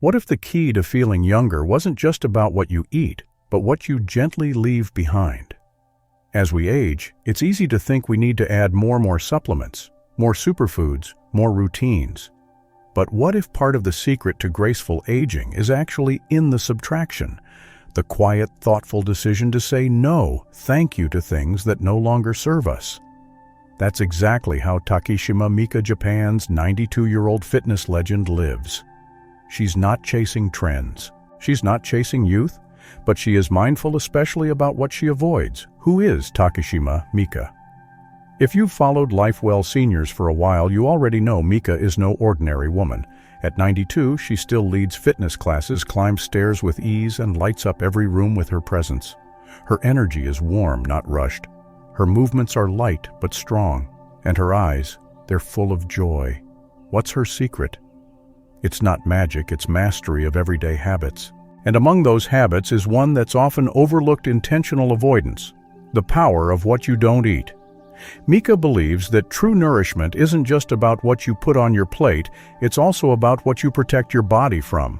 What if the key to feeling younger wasn't just about what you eat, but what you gently leave behind? As we age, it's easy to think we need to add more supplements, more superfoods, more routines. But what if part of the secret to graceful aging is actually in the subtraction? The quiet, thoughtful decision to say no, thank you to things that no longer serve us. That's exactly how Takishima Mika, Japan's 92-year-old fitness legend, lives. She's not chasing trends. She's not chasing youth, but she is mindful especially about what she avoids. Who is Takishima Mika? If you've followed Lifewell Seniors for a while, you already know Mika is no ordinary woman. At 92, she still leads fitness classes, climbs stairs with ease, and lights up every room with her presence. Her energy is warm, not rushed. Her movements are light but strong, and her eyes, they're full of joy. What's her secret? It's not magic, it's mastery of everyday habits. And among those habits is one that's often overlooked: intentional avoidance, the power of what you don't eat. Mika believes that true nourishment isn't just about what you put on your plate, it's also about what you protect your body from.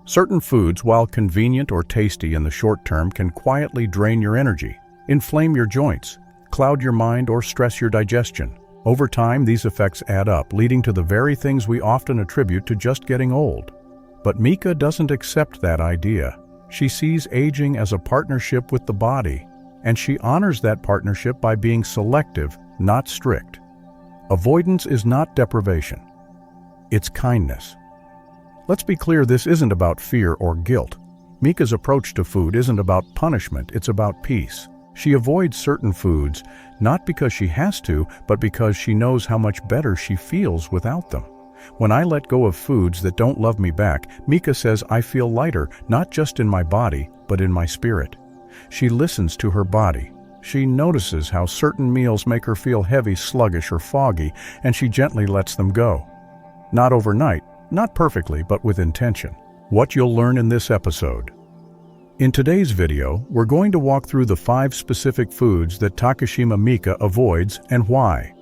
Certain foods, while convenient or tasty in the short term, can quietly drain your energy, inflame your joints, cloud your mind, or stress your digestion. Over time, these effects add up, leading to the very things we often attribute to just getting old. But Mika doesn't accept that idea. She sees aging as a partnership with the body, and she honors that partnership by being selective, not strict. Avoidance is not deprivation. It's kindness. Let's be clear, this isn't about fear or guilt. Mika's approach to food isn't about punishment, it's about peace. She avoids certain foods, not because she has to, but because she knows how much better she feels without them. When I let go of foods that don't love me back, Mika says, I feel lighter, not just in my body, but in my spirit. She listens to her body. She notices how certain meals make her feel heavy, sluggish, or foggy, and she gently lets them go. Not overnight, not perfectly, but with intention. What you'll learn in this episode. In today's video, we're going to walk through the 5 specific foods that Takishima Mika avoids and why.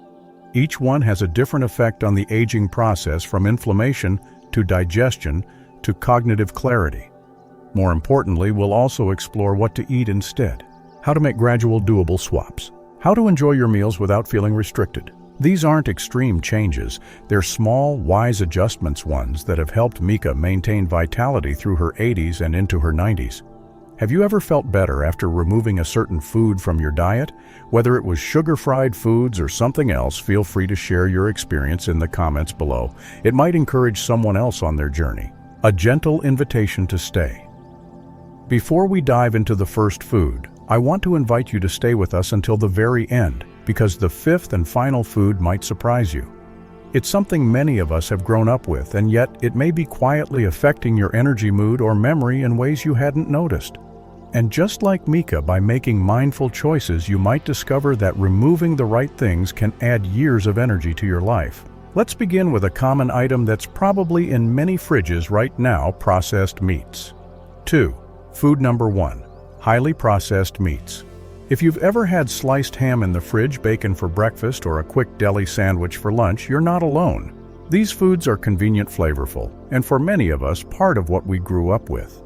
Each one has a different effect on the aging process, from inflammation to digestion to cognitive clarity. More importantly, we'll also explore what to eat instead, how to make gradual, doable swaps, how to enjoy your meals without feeling restricted. These aren't extreme changes, they're small, wise adjustments, ones that have helped Mika maintain vitality through her 80s and into her 90s. Have you ever felt better after removing a certain food from your diet? Whether it was sugar-fried foods or something else, feel free to share your experience in the comments below. It might encourage someone else on their journey. A gentle invitation to stay. Before we dive into the first food, I want to invite you to stay with us until the very end, because the 5th and final food might surprise you. It's something many of us have grown up with, and yet it may be quietly affecting your energy, mood, or memory in ways you hadn't noticed. And just like Mika, by making mindful choices, you might discover that removing the right things can add years of energy to your life. Let's begin with a common item that's probably in many fridges right now: processed meats. 2. Food number 1. Highly processed meats. If you've ever had sliced ham in the fridge, bacon for breakfast, or a quick deli sandwich for lunch, you're not alone. These foods are convenient, flavorful, and for many of us, part of what we grew up with.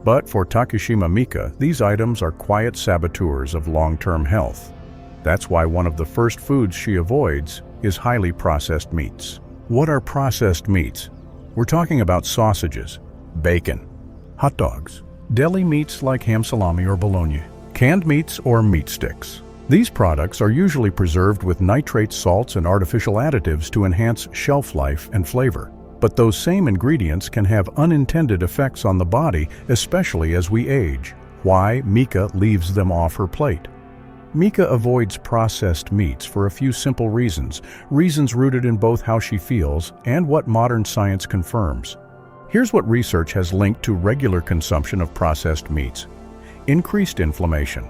But for Takishima Mika, these items are quiet saboteurs of long-term health. That's why one of the first foods she avoids is highly processed meats. What are processed meats? We're talking about sausages, bacon, hot dogs, deli meats like ham, salami, or bologna, canned meats, or meat sticks. These products are usually preserved with nitrates, salts, and artificial additives to enhance shelf life and flavor. But those same ingredients can have unintended effects on the body, especially as we age. Why Mika leaves them off her plate. Mika avoids processed meats for a few simple reasons rooted in both how she feels and what modern science confirms. Here's what research has linked to regular consumption of processed meats. Increased inflammation.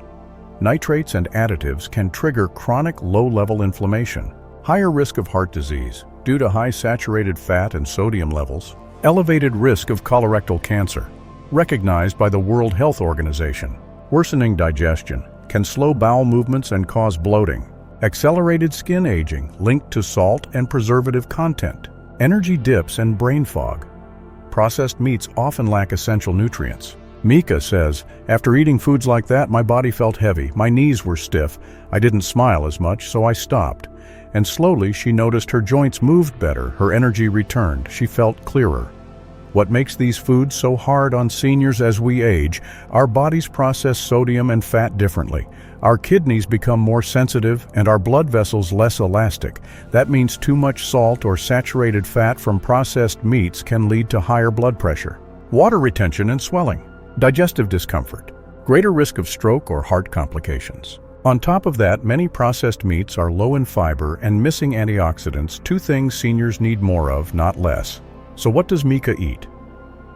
Nitrates and additives can trigger chronic low-level inflammation, higher risk of heart disease due to high saturated fat and sodium levels, elevated risk of colorectal cancer, recognized by the World Health Organization, worsening digestion, can slow bowel movements and cause bloating, accelerated skin aging linked to salt and preservative content, energy dips and brain fog, processed meats often lack essential nutrients. Mika says, "After eating foods like that, my body felt heavy, my knees were stiff, I didn't smile as much, so I stopped. And slowly she noticed her joints moved better, her energy returned, she felt clearer." What makes these foods so hard on seniors as we age? Our bodies process sodium and fat differently. Our kidneys become more sensitive and our blood vessels less elastic. That means too much salt or saturated fat from processed meats can lead to higher blood pressure, water retention and swelling, digestive discomfort, greater risk of stroke or heart complications. On top of that, many processed meats are low in fiber and missing antioxidants, two things seniors need more of, not less. So what does Mika eat?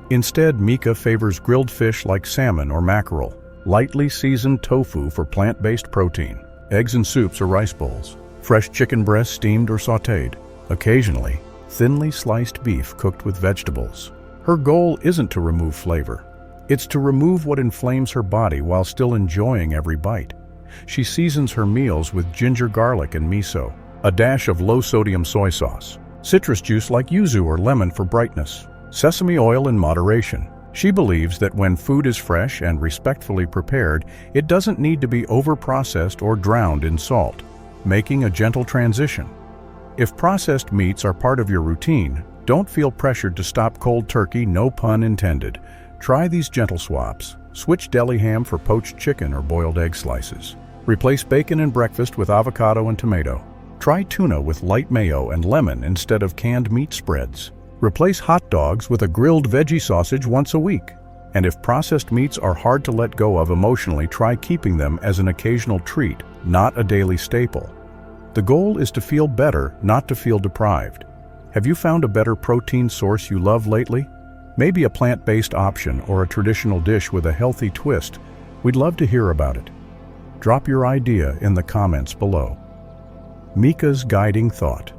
Instead, Mika favors grilled fish like salmon or mackerel, lightly seasoned tofu for plant-based protein, eggs and soups or rice bowls, fresh chicken breast steamed or sautéed, occasionally, thinly sliced beef cooked with vegetables. Her goal isn't to remove flavor. It's to remove what inflames her body while still enjoying every bite. She seasons her meals with ginger garlic and miso, a dash of low-sodium soy sauce, citrus juice like yuzu or lemon for brightness, sesame oil in moderation. She believes that when food is fresh and respectfully prepared, it doesn't need to be over-processed or drowned in salt, making a gentle transition. If processed meats are part of your routine, don't feel pressured to stop cold turkey, no pun intended. Try these gentle swaps. Switch deli ham for poached chicken or boiled egg slices. Replace bacon in breakfast with avocado and tomato. Try tuna with light mayo and lemon instead of canned meat spreads. Replace hot dogs with a grilled veggie sausage once a week. And if processed meats are hard to let go of emotionally, try keeping them as an occasional treat, not a daily staple. The goal is to feel better, not to feel deprived. Have you found a better protein source you love lately? Maybe a plant-based option or a traditional dish with a healthy twist. We'd love to hear about it. Drop your idea in the comments below. Mika's guiding thought.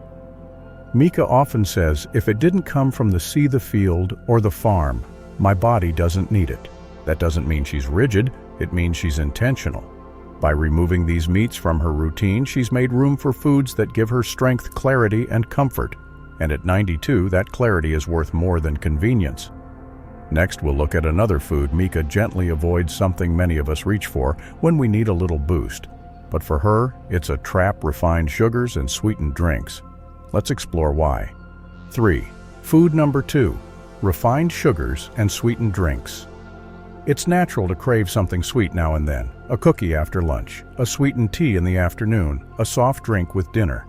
Mika often says, "If it didn't come from the sea, the field, or the farm, my body doesn't need it." That doesn't mean she's rigid, it means she's intentional. By removing these meats from her routine, she's made room for foods that give her strength, clarity, and comfort. And at 92, that clarity is worth more than convenience. Next, we'll look at another food Mika gently avoids, something many of us reach for when we need a little boost. But for her, it's a trap: refined sugars and sweetened drinks. Let's explore why. 3. Food number 2. Refined sugars and sweetened drinks. It's natural to crave something sweet now and then. A cookie after lunch, a sweetened tea in the afternoon, a soft drink with dinner.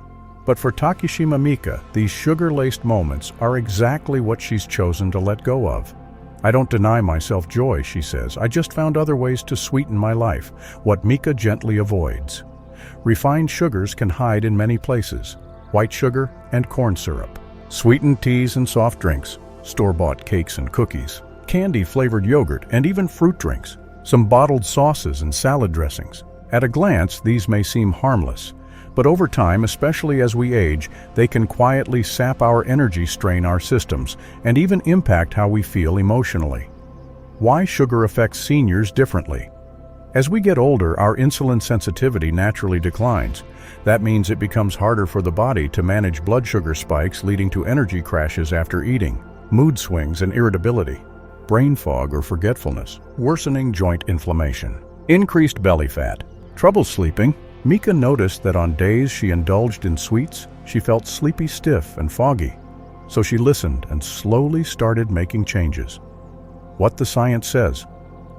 But for Takishima Mika, these sugar-laced moments are exactly what she's chosen to let go of. "I don't deny myself joy," she says. "I just found other ways to sweeten my life," what Mika gently avoids. Refined sugars can hide in many places: white sugar and corn syrup, sweetened teas and soft drinks, store-bought cakes and cookies, candy-flavored yogurt, and even fruit drinks, some bottled sauces and salad dressings. At a glance, these may seem harmless, but over time, especially as we age, they can quietly sap our energy, strain our systems, and even impact how we feel emotionally. Why sugar affects seniors differently? As we get older, our insulin sensitivity naturally declines. That means it becomes harder for the body to manage blood sugar spikes, leading to energy crashes after eating, mood swings and irritability, brain fog or forgetfulness, worsening joint inflammation, increased belly fat, trouble sleeping. Mika noticed that on days she indulged in sweets, she felt sleepy, stiff, and foggy. So she listened and slowly started making changes. What the science says.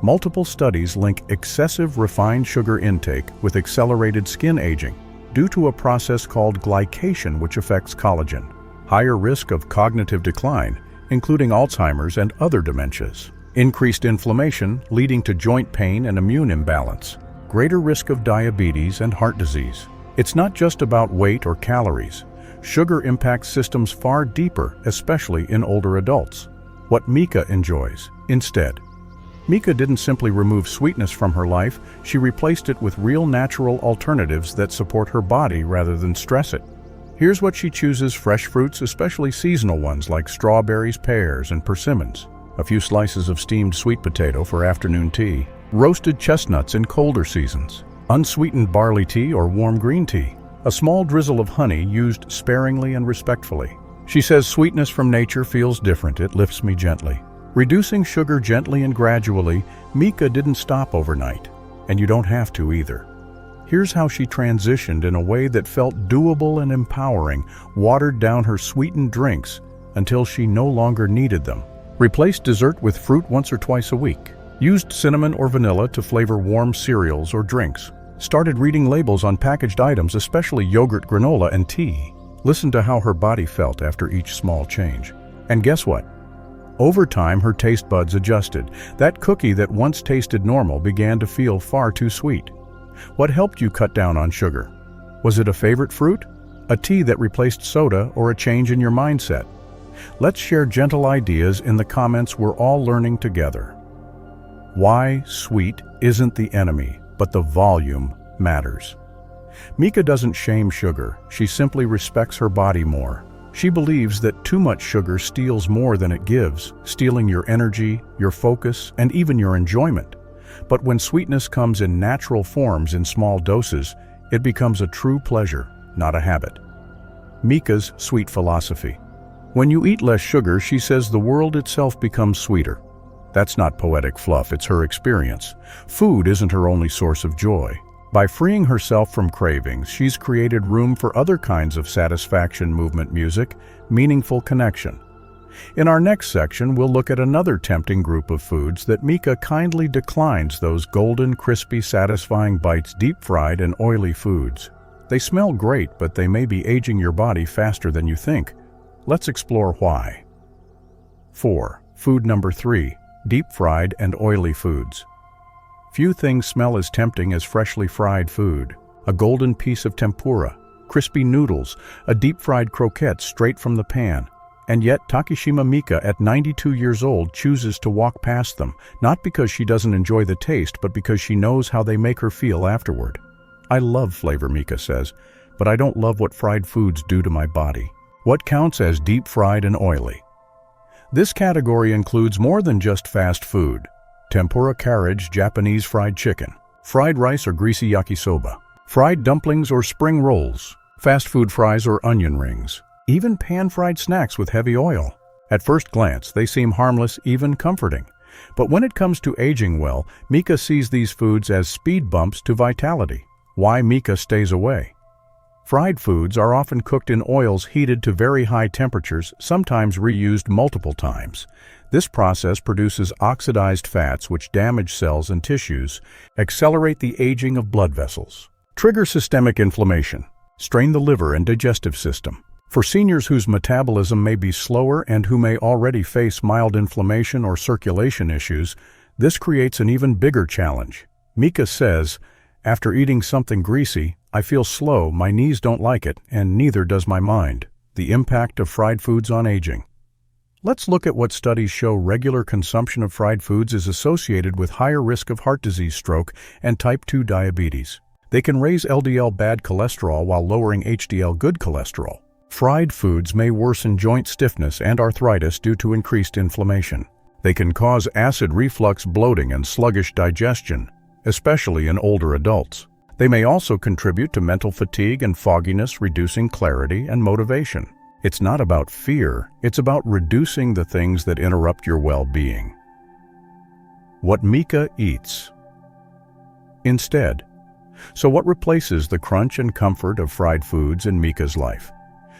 Multiple studies link excessive refined sugar intake with accelerated skin aging due to a process called glycation, which affects collagen. Higher risk of cognitive decline, including Alzheimer's and other dementias. Increased inflammation, leading to joint pain and immune imbalance. Greater risk of diabetes and heart disease. It's not just about weight or calories. Sugar impacts systems far deeper, especially in older adults. What Mika enjoys, instead. Mika didn't simply remove sweetness from her life, she replaced it with real natural alternatives that support her body rather than stress it. Here's what she chooses: fresh fruits, especially seasonal ones like strawberries, pears, and persimmons. A few slices of steamed sweet potato for afternoon tea. Roasted chestnuts in colder seasons, unsweetened barley tea or warm green tea, a small drizzle of honey used sparingly and respectfully, She says sweetness from nature feels different, it lifts me gently. Reducing sugar gently and gradually, Mika didn't stop overnight, and you don't have to either. Here's how she transitioned in a way that felt doable and empowering, watered down her sweetened drinks until she no longer needed them. Replaced dessert with fruit once or twice a week. Used cinnamon or vanilla to flavor warm cereals or drinks. Started reading labels on packaged items, especially yogurt, granola, and tea. Listened to how her body felt after each small change. And guess what? Over time, her taste buds adjusted. That cookie that once tasted normal began to feel far too sweet. What helped you cut down on sugar? Was it a favorite fruit? A tea that replaced soda, or a change in your mindset? Let's share gentle ideas in the comments. We're all learning together. Why sweet isn't the enemy, but the volume matters. Mika doesn't shame sugar, she simply respects her body more. She believes that too much sugar steals more than it gives, stealing your energy, your focus, and even your enjoyment. But when sweetness comes in natural forms in small doses, it becomes a true pleasure, not a habit. Mika's sweet philosophy. When you eat less sugar, she says the world itself becomes sweeter. That's not poetic fluff, it's her experience. Food isn't her only source of joy. By freeing herself from cravings, she's created room for other kinds of satisfaction, movement, music, meaningful connection. In our next section, we'll look at another tempting group of foods that Mika kindly declines: those golden, crispy, satisfying bites, deep-fried and oily foods. They smell great, but they may be aging your body faster than you think. Let's explore why. 4. Food number 3. Deep-fried and oily foods. Few things smell as tempting as freshly fried food. A golden piece of tempura, crispy noodles, a deep-fried croquette straight from the pan. And yet Takishima Mika, at 92 years old, chooses to walk past them, not because she doesn't enjoy the taste, but because she knows how they make her feel afterward. I love flavor, Mika says, but I don't love what fried foods do to my body. What counts as deep-fried and oily? This category includes more than just fast food. Tempura carriage, Japanese fried chicken, fried rice or greasy yakisoba, fried dumplings or spring rolls, fast food fries or onion rings, even pan-fried snacks with heavy oil. At first glance, they seem harmless, even comforting. But when it comes to aging well, Mika sees these foods as speed bumps to vitality. Why Mika stays away? Fried foods are often cooked in oils heated to very high temperatures, sometimes reused multiple times. This process produces oxidized fats which damage cells and tissues, accelerate the aging of blood vessels, trigger systemic inflammation, strain the liver and digestive system. For seniors whose metabolism may be slower and who may already face mild inflammation or circulation issues, this creates an even bigger challenge. Mika says, "After eating something greasy, I feel slow, my knees don't like it, and neither does my mind." The impact of fried foods on aging. Let's look at what studies show. Regular consumption of fried foods is associated with higher risk of heart disease, stroke, and type 2 diabetes. They can raise LDL bad cholesterol while lowering HDL good cholesterol. Fried foods may worsen joint stiffness and arthritis due to increased inflammation. They can cause acid reflux, bloating, and sluggish digestion, especially in older adults. They may also contribute to mental fatigue and fogginess, reducing clarity and motivation. It's not about fear, it's about reducing the things that interrupt your well-being. What Mika eats instead. So what replaces the crunch and comfort of fried foods in Mika's life?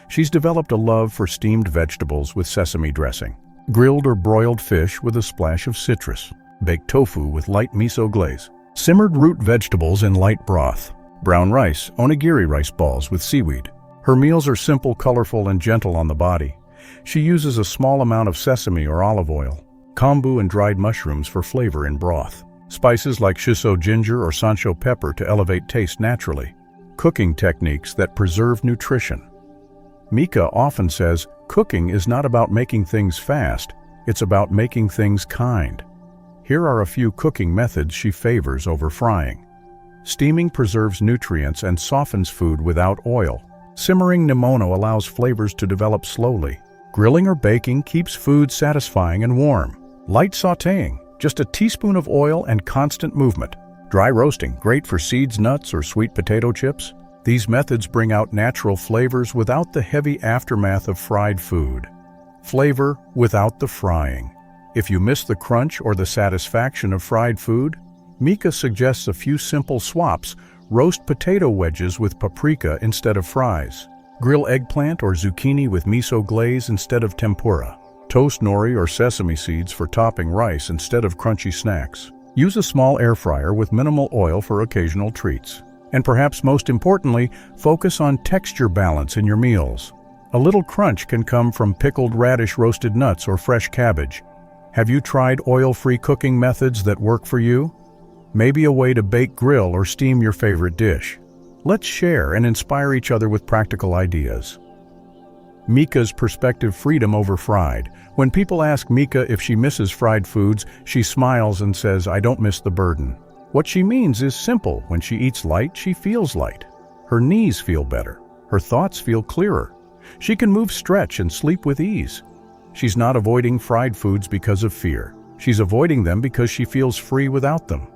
She's developed a love for steamed vegetables with sesame dressing, grilled or broiled fish with a splash of citrus, baked tofu with light miso glaze, simmered root vegetables in light broth, brown rice, onigiri rice balls with seaweed. Her meals are simple, colorful, and gentle on the body. She uses a small amount of sesame or olive oil, kombu and dried mushrooms for flavor in broth, spices like shiso ginger or sancho pepper to elevate taste naturally, cooking techniques that preserve nutrition. Mika often says, cooking is not about making things fast, it's about making things kind. Here are a few cooking methods she favors over frying. Steaming preserves nutrients and softens food without oil. Simmering nimono allows flavors to develop slowly. Grilling or baking keeps food satisfying and warm. Light sautéing, just a teaspoon of oil and constant movement. Dry roasting, great for seeds, nuts, or sweet potato chips. These methods bring out natural flavors without the heavy aftermath of fried food. Flavor without the frying. If you miss the crunch or the satisfaction of fried food, Mika suggests a few simple swaps: roast potato wedges with paprika instead of fries, grill eggplant or zucchini with miso glaze instead of tempura, toast nori or sesame seeds for topping rice instead of crunchy snacks. Use a small air fryer with minimal oil for occasional treats. And perhaps most importantly, focus on texture balance in your meals. A little crunch can come from pickled radish, roasted nuts, or fresh cabbage. Have you tried oil-free cooking methods that work for you? Maybe a way to bake, grill, or steam your favorite dish. Let's share and inspire each other with practical ideas. Mika's perspective: freedom over fried. When people ask Mika if she misses fried foods, she smiles and says, "I don't miss the burden." What she means is simple: when she eats light, she feels light. Her knees feel better. Her thoughts feel clearer. She can move, stretch, and sleep with ease. She's not avoiding fried foods because of fear. She's avoiding them because she feels free without them.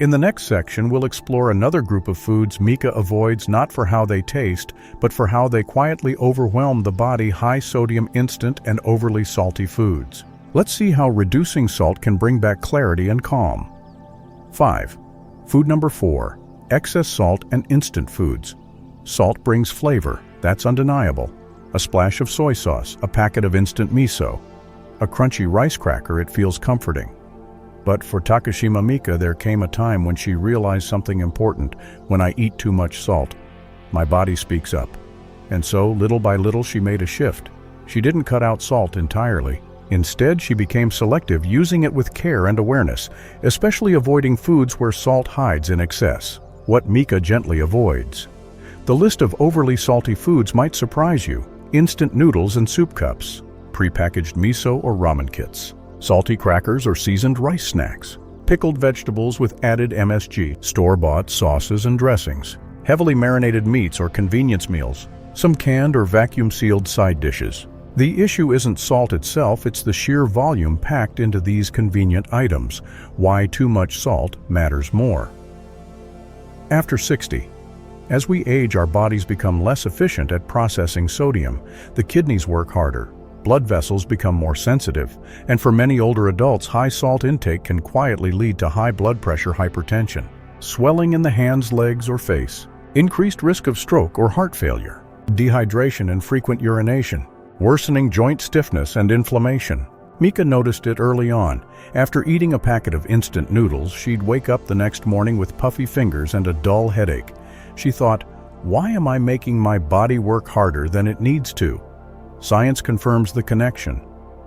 In the next section, we'll explore another group of foods Mika avoids, not for how they taste, but for how they quietly overwhelm the body: high-sodium, instant, and overly salty foods. Let's see how reducing salt can bring back clarity and calm. 5. Food number 4. Excess salt and instant foods. Salt brings flavor, that's undeniable. A splash of soy sauce, a packet of instant miso, a crunchy rice cracker, it feels comforting. But for Takishima Mika, there came a time when she realized something important: when I eat too much salt, my body speaks up. And so, little by little, she made a shift. She didn't cut out salt entirely. Instead, she became selective, using it with care and awareness, especially avoiding foods where salt hides in excess. What Mika gently avoids. The list of overly salty foods might surprise you: instant noodles and soup cups, prepackaged miso or ramen kits, salty crackers or seasoned rice snacks, pickled vegetables with added MSG, store-bought sauces and dressings, heavily marinated meats or convenience meals, some canned or vacuum-sealed side dishes. The issue isn't salt itself, it's the sheer volume packed into these convenient items. Why too much salt matters more. After 60. As we age, our bodies become less efficient at processing sodium. The kidneys work harder. Blood vessels become more sensitive, and for many older adults, high salt intake can quietly lead to high blood pressure, hypertension, swelling in the hands, legs, or face, increased risk of stroke or heart failure, dehydration and frequent urination, worsening joint stiffness and inflammation. Mika noticed it early on. After eating a packet of instant noodles, she'd wake up the next morning with puffy fingers and a dull headache. She thought, "Why am I making my body work harder than it needs to?" Science confirms the connection.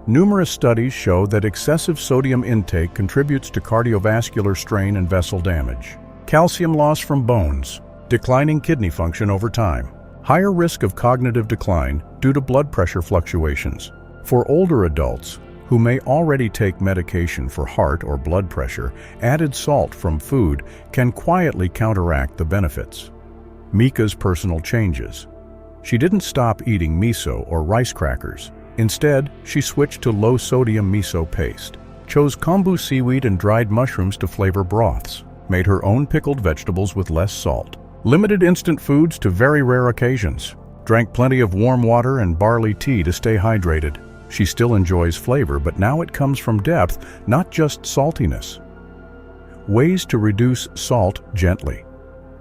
Numerous studies show that excessive sodium intake contributes to cardiovascular strain and vessel damage, calcium loss from bones, declining kidney function over time, higher risk of cognitive decline due to blood pressure fluctuations. For older adults, who may already take medication for heart or blood pressure, added salt from food can quietly counteract the benefits. Mika's personal changes. She didn't stop eating miso or rice crackers. Instead, she switched to low-sodium miso paste, chose kombu seaweed and dried mushrooms to flavor broths, made her own pickled vegetables with less salt, limited instant foods to very rare occasions, drank plenty of warm water and barley tea to stay hydrated. She still enjoys flavor, but now it comes from depth, not just saltiness. Ways to reduce salt gently.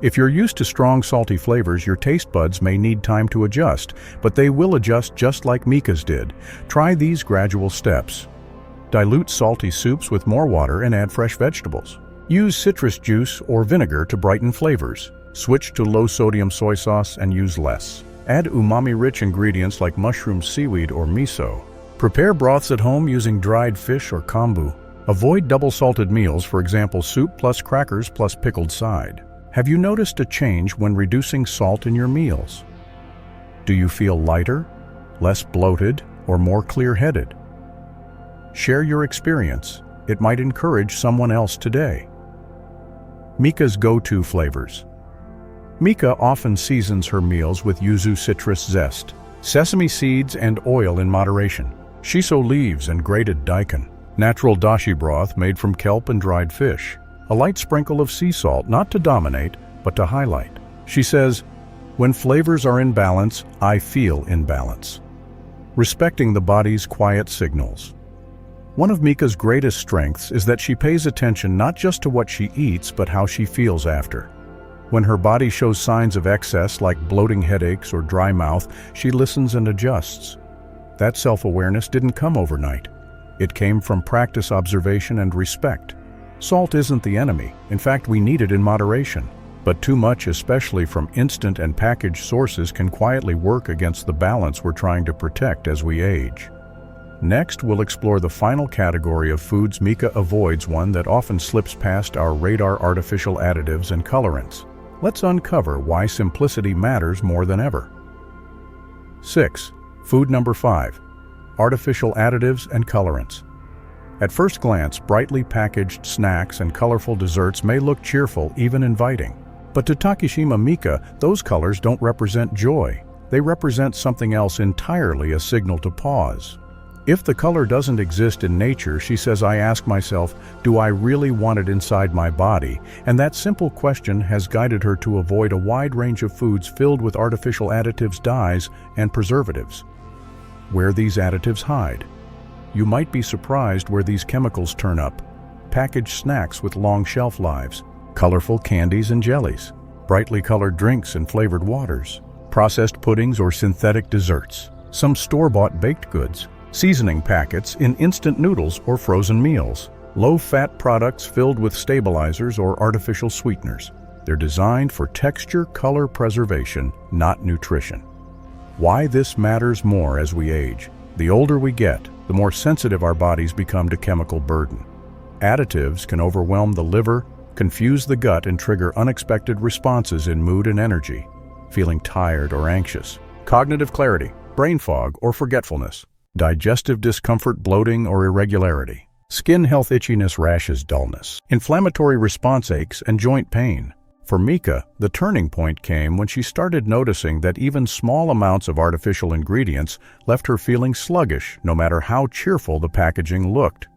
If you're used to strong salty flavors, your taste buds may need time to adjust, but they will adjust just like Mika's did. Try these gradual steps. Dilute salty soups with more water and add fresh vegetables. Use citrus juice or vinegar to brighten flavors. Switch to low-sodium soy sauce and use less. Add umami-rich ingredients like mushroom, seaweed, or miso. Prepare broths at home using dried fish or kombu. Avoid double-salted meals, for example, soup plus crackers plus pickled side. Have you noticed a change when reducing salt in your meals? Do you feel lighter, less bloated, or more clear-headed? Share your experience. It might encourage someone else today. Mika's go-to flavors. Mika often seasons her meals with yuzu citrus zest, sesame seeds and oil in moderation, shiso leaves and grated daikon, natural dashi broth made from kelp and dried fish, a light sprinkle of sea salt, not to dominate, but to highlight. She says, When flavors are in balance, I feel in balance. Respecting the body's quiet signals. One of Mika's greatest strengths is that she pays attention not just to what she eats, but how she feels after. When her body shows signs of excess, like bloating headaches or dry mouth, she listens and adjusts. That self-awareness didn't come overnight. It came from practice, observation, and respect. Salt isn't the enemy. In fact, we need it in moderation. But too much, especially from instant and packaged sources, can quietly work against the balance we're trying to protect as we age. Next, we'll explore the final category of foods Mika avoids, one that often slips past our radar: artificial additives and colorants. Let's uncover why simplicity matters more than ever. 6. Food number 5. Artificial additives and colorants. At first glance, brightly packaged snacks and colorful desserts may look cheerful, even inviting. But to Takishima Mika, those colors don't represent joy. They represent something else entirely: a signal to pause. If the color doesn't exist in nature, she says, I ask myself, do I really want it inside my body? And that simple question has guided her to avoid a wide range of foods filled with artificial additives, dyes, and preservatives. Where these additives hide. You might be surprised where these chemicals turn up. Packaged snacks with long shelf lives, colorful candies and jellies, brightly colored drinks and flavored waters, processed puddings or synthetic desserts, some store-bought baked goods, seasoning packets in instant noodles or frozen meals, low-fat products filled with stabilizers or artificial sweeteners. They're designed for texture, color preservation, not nutrition. Why this matters more as we age. The older we get, the more sensitive our bodies become to chemical burden. Additives can overwhelm the liver, confuse the gut, and trigger unexpected responses in mood and energy, feeling tired or anxious, cognitive clarity, brain fog or forgetfulness, digestive discomfort, bloating or irregularity, skin health, itchiness, rashes, dullness, inflammatory response, aches, and joint pain. For Mika, the turning point came when she started noticing that even small amounts of artificial ingredients left her feeling sluggish, no matter how cheerful the packaging looked.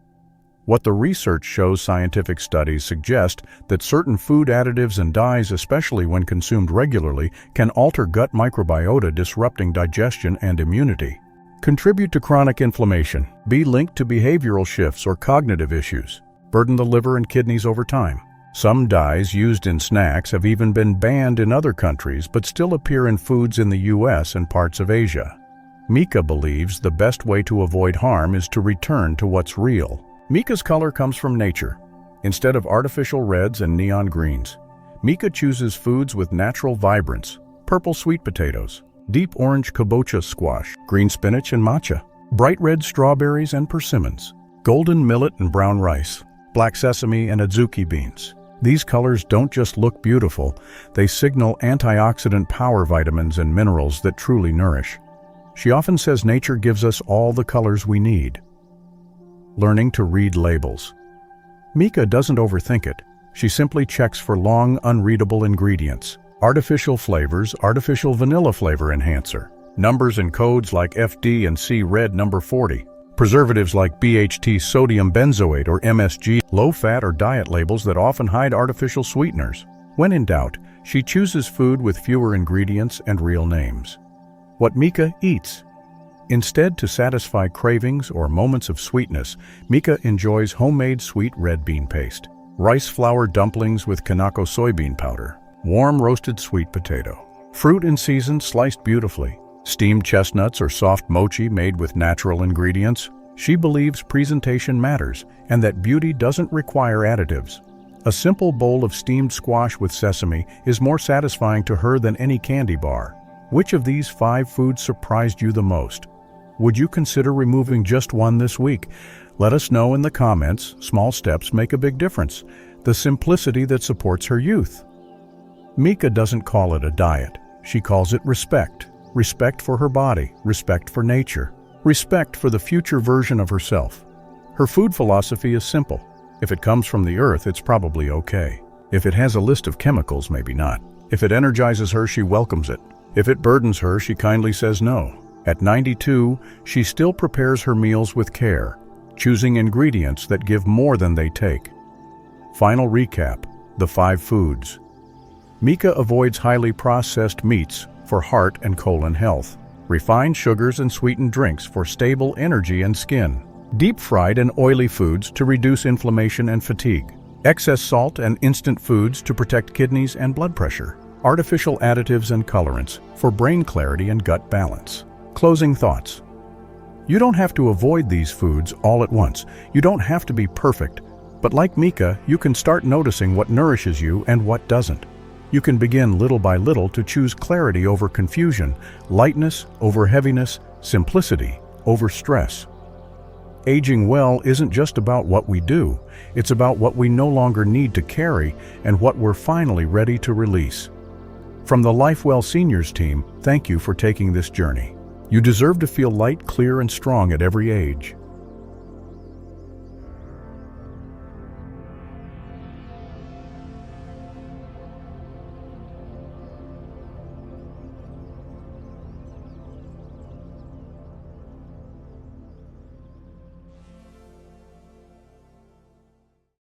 What the research shows, scientific studies suggest that certain food additives and dyes, especially when consumed regularly, can alter gut microbiota, disrupting digestion and immunity, contribute to chronic inflammation, be linked to behavioral shifts or cognitive issues, burden the liver and kidneys over time. Some dyes used in snacks have even been banned in other countries, but still appear in foods in the US and parts of Asia. Mika believes the best way to avoid harm is to return to what's real. Mika's color comes from nature. Instead of artificial reds and neon greens, Mika chooses foods with natural vibrance: purple sweet potatoes, deep orange kabocha squash, green spinach and matcha, bright red strawberries and persimmons, golden millet and brown rice, black sesame and adzuki beans. These colors don't just look beautiful, they signal antioxidant power, vitamins and minerals that truly nourish. She often says nature gives us all the colors we need. Learning to read labels. Mika doesn't overthink it. She simply checks for long, unreadable ingredients. Artificial flavors, artificial vanilla flavor enhancer. Numbers and codes like FD and C red number 40. Preservatives like BHT sodium benzoate or MSG, low-fat or diet labels that often hide artificial sweeteners. When in doubt, she chooses food with fewer ingredients and real names. What Mika eats. Instead, to satisfy cravings or moments of sweetness, Mika enjoys homemade sweet red bean paste, rice flour dumplings with Kanako soybean powder, warm roasted sweet potato, fruit in season sliced beautifully, steamed chestnuts or soft mochi made with natural ingredients. She believes presentation matters and that beauty doesn't require additives. A simple bowl of steamed squash with sesame is more satisfying to her than any candy bar. Which of these 5 foods surprised you the most? Would you consider removing just one this week? Let us know in the comments. Small steps make a big difference. The simplicity that supports her youth. Mika doesn't call it a diet. She calls it respect. Respect for her body, respect for nature, respect for the future version of herself. Her food philosophy is simple. If it comes from the earth, it's probably okay. If it has a list of chemicals, maybe not. If it energizes her, she welcomes it. If it burdens her, she kindly says no. At 92, she still prepares her meals with care, choosing ingredients that give more than they take. Final recap: the 5 foods. Mika avoids highly processed meats for heart and colon health, refined sugars and sweetened drinks for stable energy and skin, deep-fried and oily foods to reduce inflammation and fatigue, excess salt and instant foods to protect kidneys and blood pressure, artificial additives and colorants for brain clarity and gut balance. Closing thoughts. You don't have to avoid these foods all at once. You don't have to be perfect. But like Mika, you can start noticing what nourishes you and what doesn't. You can begin little by little to choose clarity over confusion, lightness over heaviness, simplicity over stress. Aging well isn't just about what we do. It's about what we no longer need to carry and what we're finally ready to release. From the Lifewell Seniors team, thank you for taking this journey. You deserve to feel light, clear, and strong at every age.